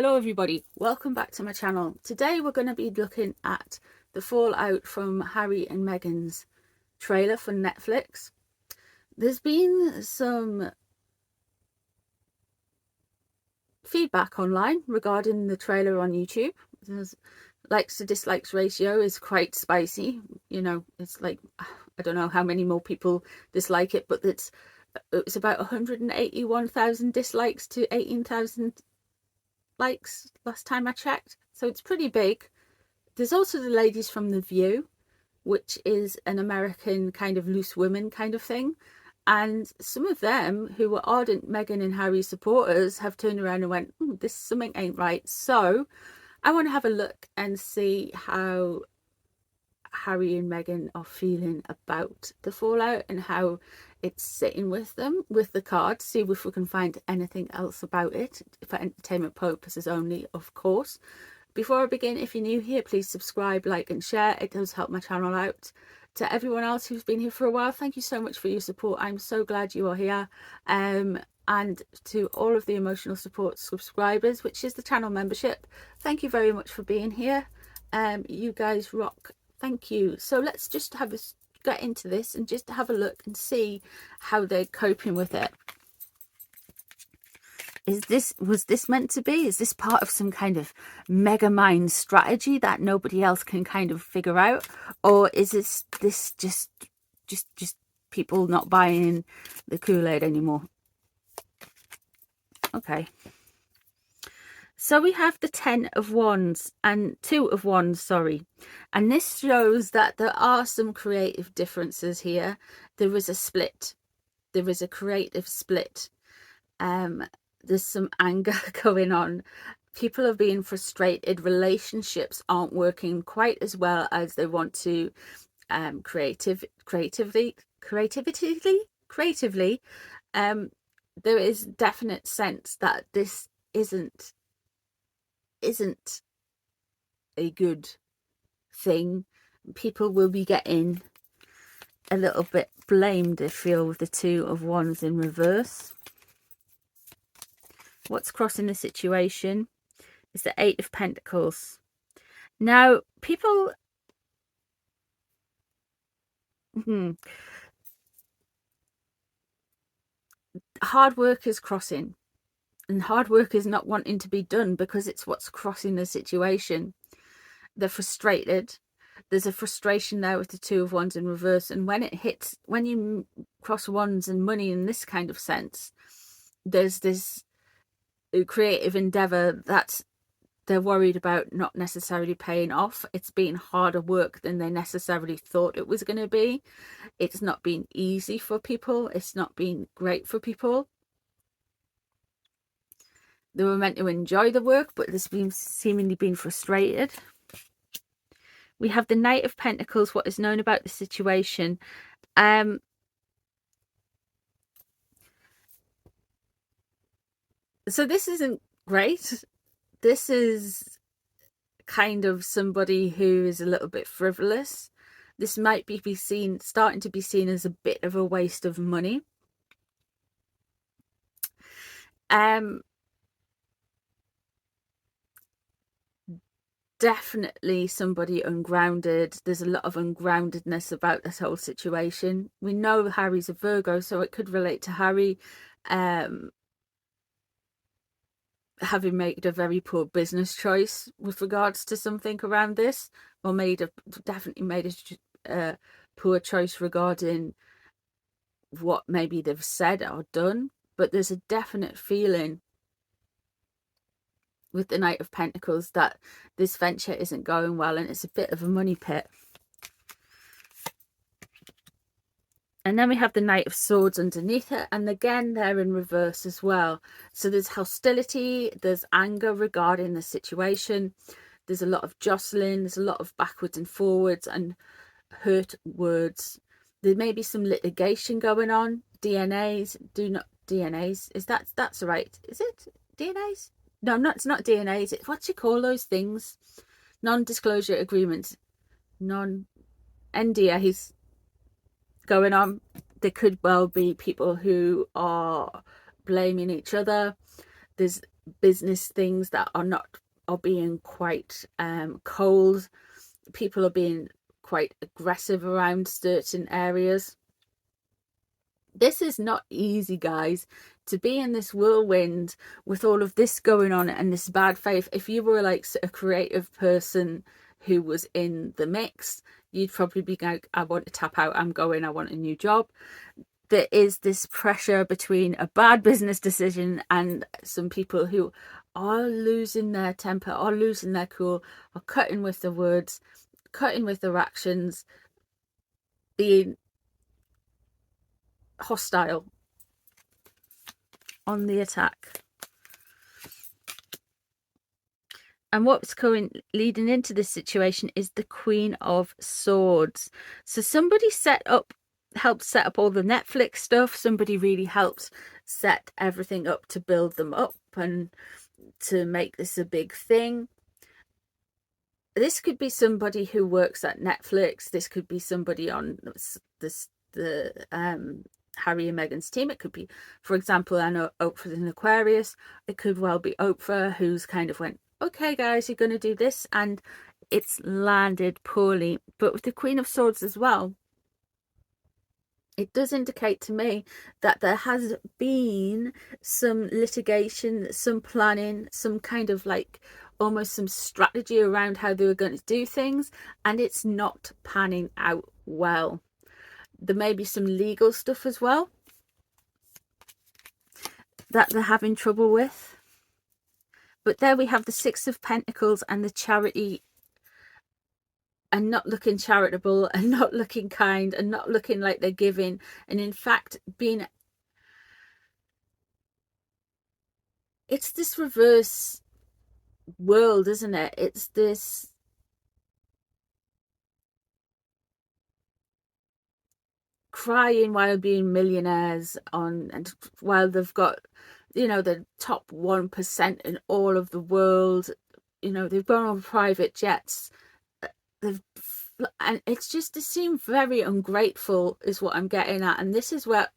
Hello everybody, welcome back to my channel. Today we're going to be looking at the fallout from Harry and Meghan's trailer for Netflix. There's been some feedback online regarding the trailer on YouTube. There's likes to dislikes ratio is quite spicy. You know, it's like, I don't know how many more people dislike it, but it's about 181,000 dislikes to 18,000 likes last time I checked, so it's pretty big. There's also the ladies from The View, which is an American kind of loose women kind of thing, and some of them who were ardent Meghan and Harry supporters have turned around and went, this something ain't right. So I want to have a look and see how Harry and Meghan are feeling about the fallout and how it's sitting with them with the cards. See if we can find anything else about it for entertainment purposes only, of course. Before I begin, if you're new here, please subscribe, like and share. It does help my channel out. To everyone else who's been here for a while, thank you so much for your support. I'm so glad you are here. And to all of the emotional support subscribers, which is the channel membership, thank you very much for being here. You guys rock. Thank you. So let's just get into this and just have a look and see how they're coping with it. Was this meant to be? Is this part of some kind of mega mind strategy that nobody else can kind of figure out? Or is this just people not buying the Kool-Aid anymore? Okay. So we have the 10 of Wands and 2 of Wands, sorry. And this shows that there are some creative differences here. There is a split. There is a creative split. There's some anger going on. People are being frustrated. Relationships aren't working quite as well as they want to. Creatively, there is definite sense that this isn't a good thing. People will be getting a little bit blamed, I feel, with the 2 of Wands in reverse. What's crossing the situation is the 8 of Pentacles. Now, people hard work is crossing, and hard work is not wanting to be done because it's what's crossing the situation. They're frustrated. There's a frustration there with the 2 of Wands in reverse, and when it hits, when you cross wands and money in this kind of sense, there's this creative endeavor that they're worried about not necessarily paying off. It's been harder work than they necessarily thought it was going to be. It's not been easy for people. It's not been great for people. They were meant to enjoy the work, but there's been seemingly been frustrated. We have the Knight of Pentacles, what is known about the situation. So this isn't great. This is kind of somebody who is a little bit frivolous. This might be starting to be seen as a bit of a waste of money. Definitely somebody ungrounded. There's a lot of ungroundedness about this whole situation. We know Harry's a Virgo, so it could relate to Harry having made a very poor business choice with regards to something around this, or definitely made a poor choice regarding what maybe they've said or done. But there's a definite feeling with the Knight of Pentacles that this venture isn't going well, and it's a bit of a money pit. And then we have the Knight of Swords underneath it, and again they're in reverse as well. So there's hostility, there's anger regarding the situation, there's a lot of jostling, there's a lot of backwards and forwards and hurt words. There may be some litigation going on. DNAs, that's right, is it DNAs? No, it's not DNAs. It's what you call those things, non-disclosure agreements, NDAs going on. There could well be people who are blaming each other. There's business things that are being quite cold. People are being quite aggressive around certain areas. This is not easy, guys, to be in this whirlwind with all of this going on and this bad faith. If you were like a creative person who was in the mix, you'd probably be like, I want to tap out, I'm going, I want a new job. There is this pressure between a bad business decision and some people who are losing their temper, are losing their cool, are cutting with the words, cutting with their actions, being hostile, on the attack. And what's leading into this situation is the Queen of Swords. So somebody helped set up all the Netflix stuff. Somebody really helped set everything up to build them up and to make this a big thing. This could be somebody who works at Netflix. This could be somebody on the Harry and Meghan's team. It could be, for example, I know Oprah's in Aquarius. It could well be Oprah who's kind of went, okay guys, you're going to do this, and it's landed poorly. But with the Queen of Swords as well, it does indicate to me that there has been some litigation, some planning, some kind of like almost some strategy around how they were going to do things, and it's not panning out well. There may be some legal stuff as well that they're having trouble with. But there we have the Six of Pentacles and the Charity, and not looking charitable and not looking kind and not looking like they're giving, and in fact being, it's this reverse world, isn't it? It's this crying while being millionaires on, and while they've got, you know, the top 1% in all of the world, you know, they've gone on private jets, and it's just, they seem very ungrateful is what I'm getting at. And this is what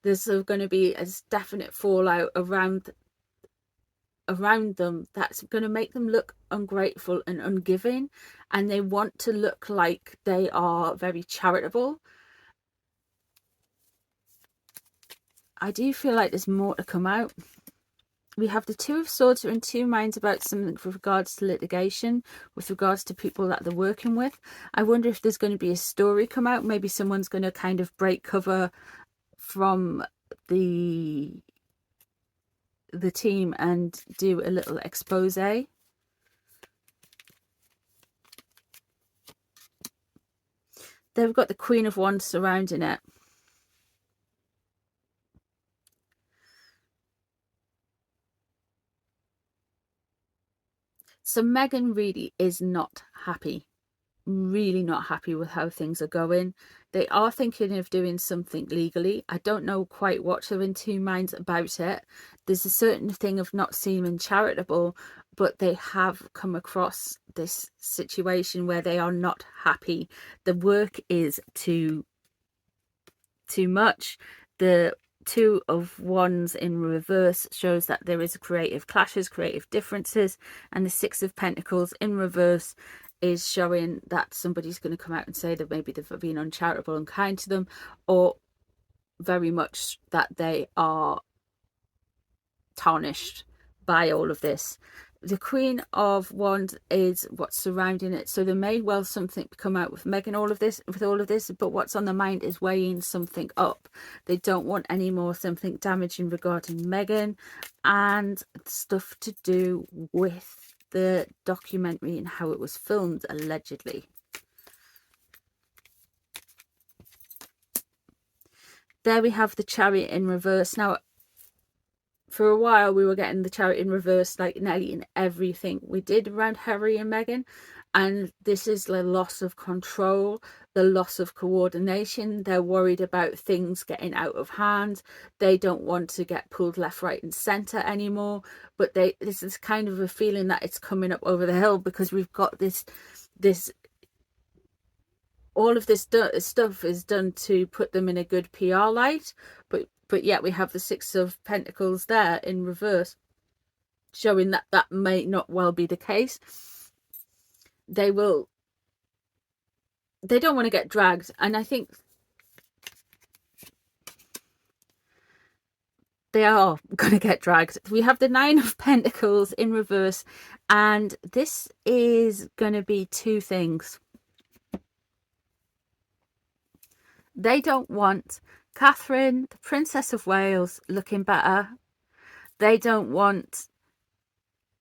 there's going to be a definite fallout around them that's going to make them look ungrateful and ungiving, and they want to look like they are very charitable. I do feel like there's more to come out. We have the Two of Swords, who are in two minds about something with regards to litigation, with regards to people that they're working with. I wonder if there's going to be a story come out. Maybe someone's going to kind of break cover from the team and do a little expose. There we've got the Queen of Wands surrounding it. So Meghan really is not happy, really not happy with how things are going. They are thinking of doing something legally. I don't know quite what they're in two minds about it. There's a certain thing of not seeming charitable, but they have come across this situation where they are not happy. The work is too much. The Two of Wands in reverse shows that there is creative clashes, creative differences, and the Six of Pentacles in reverse is showing that somebody's going to come out and say that maybe they've been uncharitable and unkind to them, or very much that they are tarnished by all of this. The Queen of Wands is what's surrounding it, so there may well something come out with Meghan with all of this, but what's on the mind is weighing something up. They don't want any more something damaging regarding Meghan, and stuff to do with the documentary and how it was filmed, allegedly. There we have the Chariot in reverse. Now, for a while we were getting the Chariot in reverse like nearly in everything we did around Harry and Meghan, and this is the loss of control, the loss of coordination. They're worried about things getting out of hand. They don't want to get pulled left, right and centre anymore, but this is kind of a feeling that it's coming up over the hill, because we've got this all of this stuff is done to put them in a good PR light, but yet we have the Six of Pentacles there in reverse. showing that that may not well be the case. They don't want to get dragged, and I think they are going to get dragged. We have the Nine of Pentacles in reverse, and this is going to be two things. They don't want Catherine, the Princess of Wales, looking better. They don't want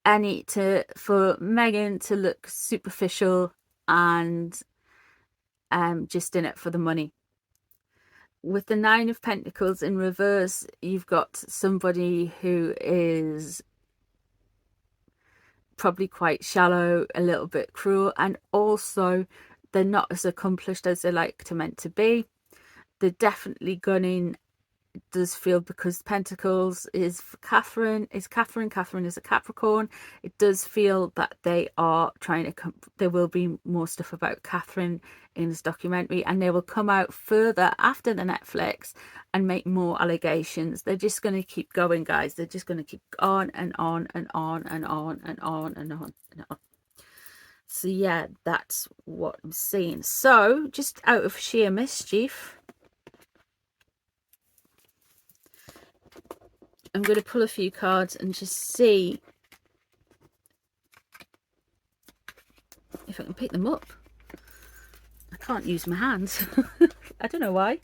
for Meghan to look superficial and just in it for the money. With the Nine of Pentacles in reverse, you've got somebody who is probably quite shallow, a little bit cruel, and also they're not as accomplished as they like to meant to be. They're definitely gunning. It does feel, because Pentacles is for Catherine is a Capricorn. It does feel that they are trying to there will be more stuff about Catherine in this documentary, and they will come out further after the Netflix and make more allegations. They're just going to keep going, guys. They're just going to keep on and on and on and on and on and on and on. So yeah, that's what I'm seeing. So just out of sheer mischief, I'm going to pull a few cards and just see if I can pick them up. I can't use my hands. I don't know why.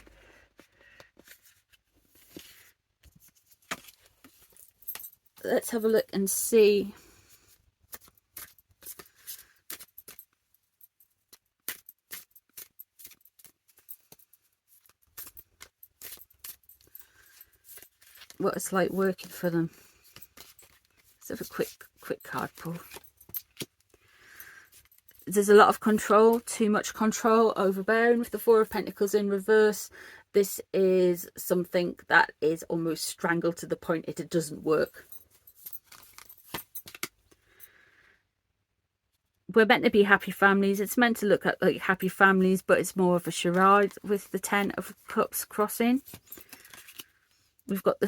Let's have a look and see. What it's like working for them. Let's have a quick card pull. There's a lot of control, too much control, overbearing with the Four of Pentacles in reverse. This is something that is almost strangled to the point it doesn't work. We're meant to be happy families. It's meant to look like happy families, but it's more of a charade with the Ten of Cups crossing. We've got the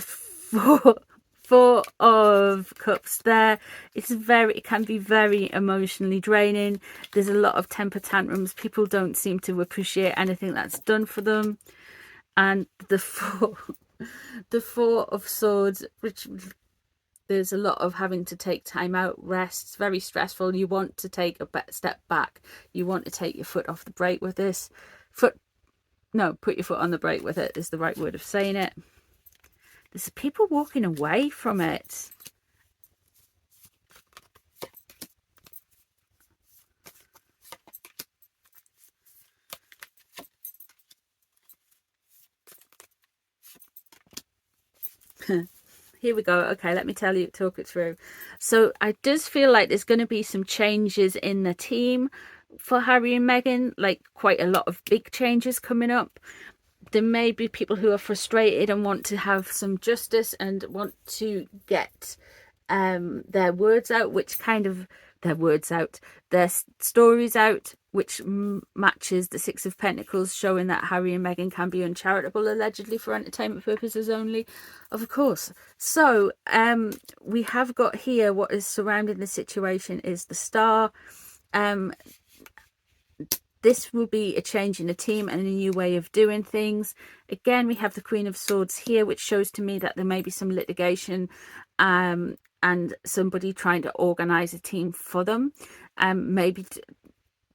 Four of Cups there. It can be very emotionally draining. There's a lot of temper tantrums. People don't seem to appreciate anything that's done for them. And the Four of Swords, which there's a lot of having to take time out, rest. It's very stressful. You want to take a step back. You want to take your foot off the brake with this. Put your foot on the brake with it is the right word of saying it. There's people walking away from it. Here we go. Okay, let me talk it through. So I just feel like there's going to be some changes in the team for Harry and Meghan, like quite a lot of big changes coming up. There may be people who are frustrated and want to have some justice and want to get their words out, their stories out, which matches the Six of Pentacles, showing that Harry and Meghan can be uncharitable, allegedly for entertainment purposes only, of course. So we have got here what is surrounding the situation is the Star. This will be a change in the team and a new way of doing things. Again, we have the Queen of Swords here, which shows to me that there may be some litigation and somebody trying to organise a team for them. Maybe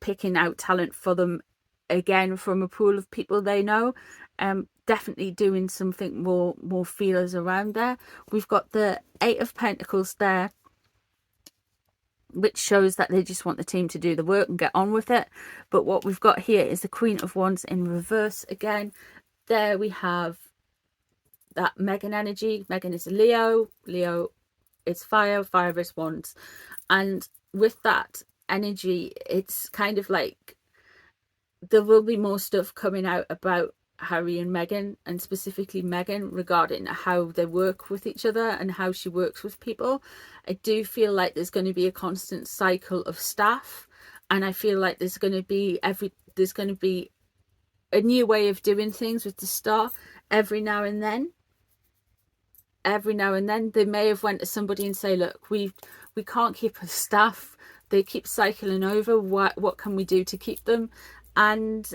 picking out talent for them, again, from a pool of people they know. Definitely doing something more feelers around there. We've got the Eight of Pentacles there, which shows that they just want the team to do the work and get on with it. But what we've got here is the Queen of Wands in reverse again. There we have that Meghan energy. Meghan is a Leo. Leo is fire. Fire is wands. And with that energy, it's kind of like there will be more stuff coming out about Harry and Meghan, and specifically Meghan, regarding how they work with each other and how she works with people. I do feel like there's going to be a constant cycle of staff, and I feel like there's going to be a new way of doing things with the Star every now and then. every now and then they may have went to somebody and say, look, we can't keep our staff, they keep cycling over, what can we do to keep them? And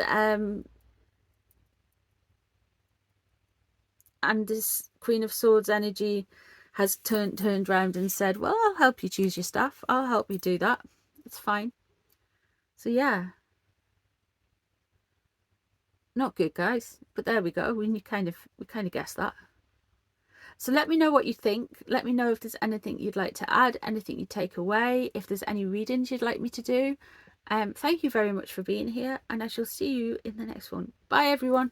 this Queen of Swords energy has turned around and said, well, I'll help you choose your staff, I'll help you do that, it's fine. So yeah, not good, guys, but there we go. We kind of guessed that. So let me know what you think. Let me know if there's anything you'd like to add, anything you take away, if there's any readings you'd like me to do. Thank you very much for being here, and I shall see you in the next one. Bye everyone.